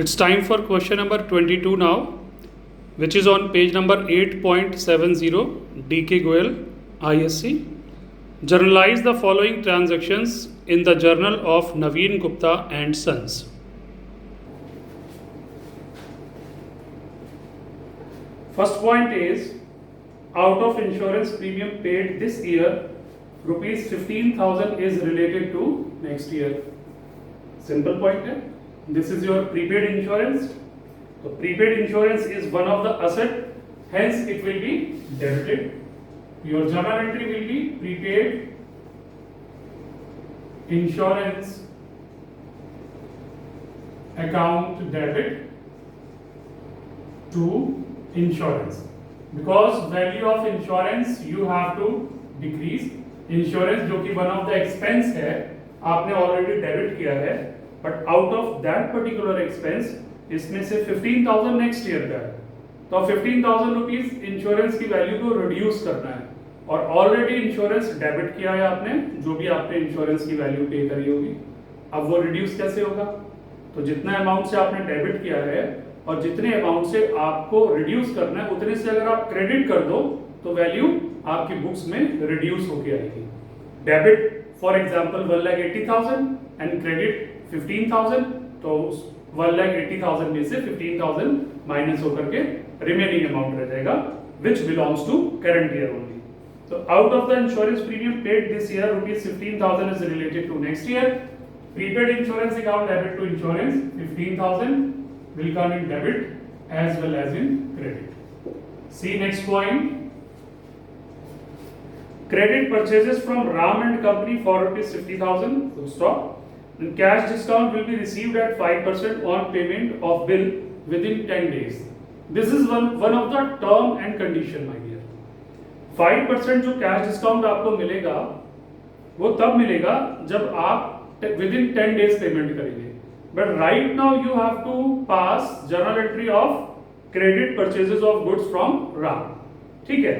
It's time for question number 22 now, which is on page number 8.70, DK Goel, ISC. Journalize the following transactions in the journal of Naveen Gupta and Sons. First point is, out of insurance premium paid this year, rupees 15,000 is related to next year. Simple point है. This is your prepaid insurance. So prepaid insurance is one of the asset, hence it will be debited. Your journal entry will be prepaid insurance account debit to insurance, because value of insurance you have to decrease. Insurance जो कि one of the expense है आपने already debit किया है, but out of that particular expense इसमें से 15,000 next year का है, तो 15,000 रुपीज इंश्योरेंस की वैल्यू को रिड्यूस करना है, और ऑलरेडी इंश्योरेंस डेबिट किया है आपने, जो भी आपने इंश्योरेंस की वैल्यू पे करी होगी. अब वो रिड्यूस कैसे होगा? तो जितना अमाउंट से आपने डेबिट किया है और जितने अमाउंट से आपको रिड्यूस करना है उतने से अगर आप क्रेडिट कर दो तो वैल्यू आपकी बुक्स में रिड्यूस होके आएगी. Debit for example 1,80,000 and credit 15,000, तो 1,80,000 में से 15,000 माइनस होकर के रिमेनिंग अमाउंट रह जाएगा which belongs to current year only. तो out of the insurance premium paid this year rupees 15,000 is related to next year. Prepaid insurance account debit to insurance 15,000 will come in debit as well as in credit. See next point. Credit purchases from Ram and Company for rupees 50,000. Full stop. And cash discount will be received at 5% on payment of bill within 10 days. This is one of the term and condition, my dear. 5% जो cash discount आपको मिलेगा वो तब मिलेगा जब आप within 10 days payment करेंगे. But right now you have to pass journal entry of credit purchases of goods from Ram. ठीक है?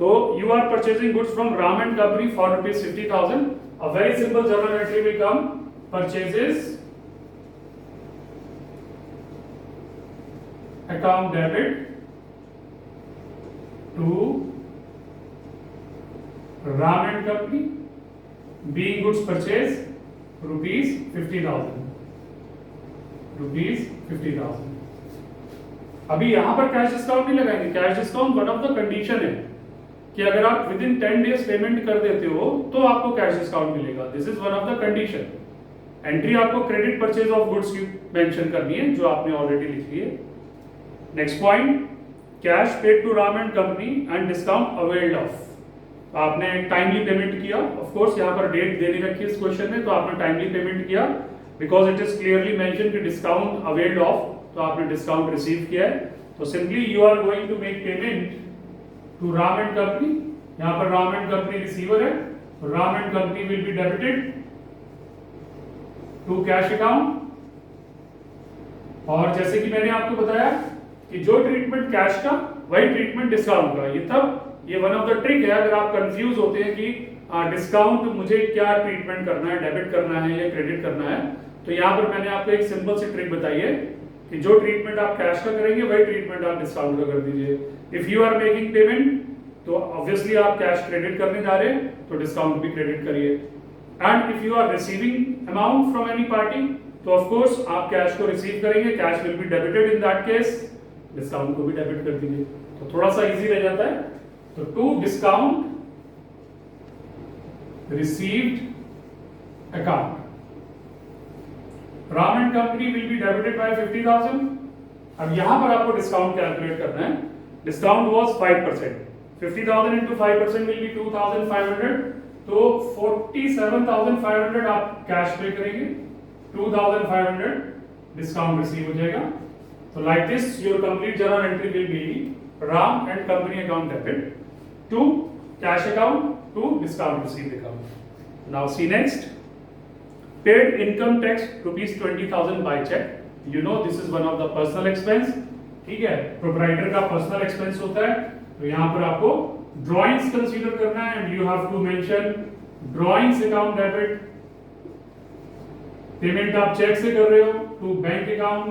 तो you are purchasing goods from Ram and Company for rupees 50,000. A very simple journal entry will come: purchases account debit to Ram and Company, being goods purchased rupees 50,000. Rupees 50,000. अभी यहां पर cash discount नहीं लगाएंगे. Cash discount one of the condition है कि अगर आप with in 10 days payment कर देते हो तो आपको कैश डिस्काउंट मिलेगा. This is one of the condition. Entry आपको क्रेडिट परचेज ऑफ गुड्स की मेंशन करनी है जो आपने ऑलरेडी लिख ली है. Next point, cash paid to Ram and company and discount availed of. आपने टाइमली पेमेंट किया. ऑफ कोर्स यहां पर डेट दे नहीं रखी है इस क्वेश्चन में, तो आपने टाइमली पेमेंट किया because it is clearly mentioned कि discount availed of, तो आपने discount receive किया है. तो simply you are going to make payment to Ram and Company. यहाँ पर Ram and Company receiver है, तो Ram and Company will be debited to cash account. और जैसे कि मैंने आपको बताया कि जो ट्रीटमेंट कैश का वही ट्रीटमेंट डिस्काउंट का. ये वन ऑफ द ट्रिक है. अगर आप कंफ्यूज होते हैं कि डिस्काउंट मुझे क्या ट्रीटमेंट करना है, डेबिट करना है या क्रेडिट करना है, तो यहाँ पर मैंने आपको एक सिंपल सी ट्रिक बताई है कि जो ट्रीटमेंट आप कैश का करेंगे वही ट्रीटमेंट आप डिस्काउंट का कर दीजिए. If you are making payment तो ऑब्वियसली आप कैश क्रेडिट करने जा रहे हैं तो डिस्काउंट भी क्रेडिट करिए. And if you are receiving amount from any party तो ऑफ कोर्स आप कैश को रिसीव करेंगे, cash will be debited. In that case discount को भी डेबिट कर दीजिए, तो थोड़ा सा इजी रह जाता है. तो to discount received account, Ram and Company will be debited by 50,000. अब यहां पर आपको डिस्काउंट कैलकुलेट करना है. Discount was 5%. 50,000 into 5% will be 2,500. तो 47,500 आप कैश पे करेंगे, 2,500 डिस्काउंट रिसीव हो जाएगा. तो like this your complete journal entry will be Ram and Company account debit to cash account to discount received account. Now see next, paid income tax rupees 20,000 by check. You know this is one of the personal expense. ठीक है, proprietor का personal expense होता है. तो यहाँ पर आपको drawings consider करना है and you have to mention drawings account debit. Payment आप चेक से कर रहे हो to bank account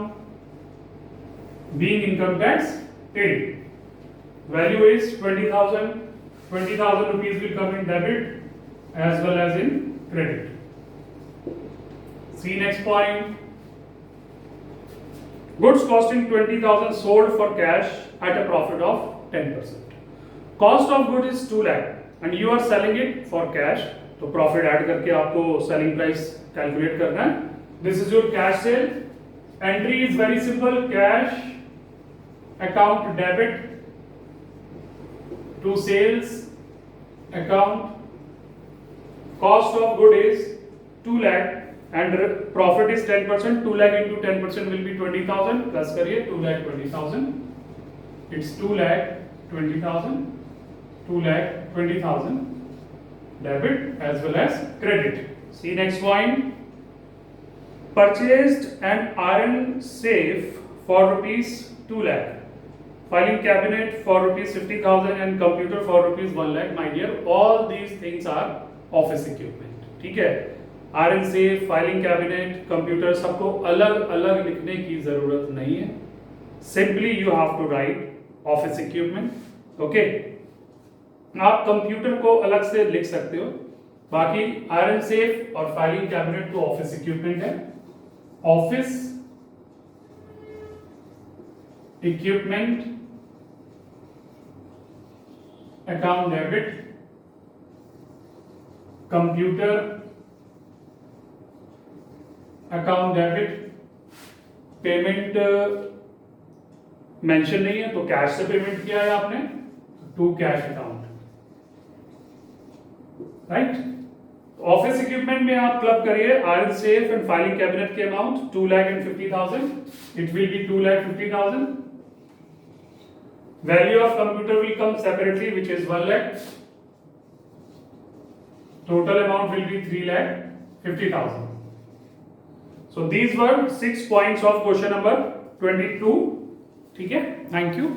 being income tax paid. Value is 20,000. 20,000 rupees will come in debit as well as in credit. See next point. Goods costing 20,000 sold for cash at a profit of 10%. Cost of good is 2 lakh and you are selling it for cash. तो profit add करके आपको selling price calculate करना है. This is your cash sale. Entry is very simple. Cash account debit to sales account. Cost of good is 2 lakh and profit is 10%. 2 lakh into 10% will be 20,000. Plus करिए 2,20,000. It's 2,20,000. 2,20,000 debit as well as credit. See next point. Purchased an iron safe for rupees 2 lakh. Filing cabinet for rupees 50,000 and computer for rupees 1 lakh. My dear, all these things are office equipment. ठीक है. Iron safe, filing cabinet, computer सबको अलग अलग लिखने की जरूरत नहीं है. Simply you have to write office equipment. Okay. आप कंप्यूटर को अलग से लिख सकते हो. बाकी आयरन सेफ और फाइलिंग कैबिनेट तो ऑफिस इक्विपमेंट है. Office equipment account debit, computer account debit. Payment mention नहीं है तो कैश से पेमेंट किया है आपने, to cash account. Right. Office equipment में आप क्लब करिए iron safe and filing cabinet के amount 2,50,000. It will be 2,50,000. Value of computer will come separately which is 1 lakh. Total amount will be 3,50,000. So these were 6 points of question number 22. ठीक है. Thank you.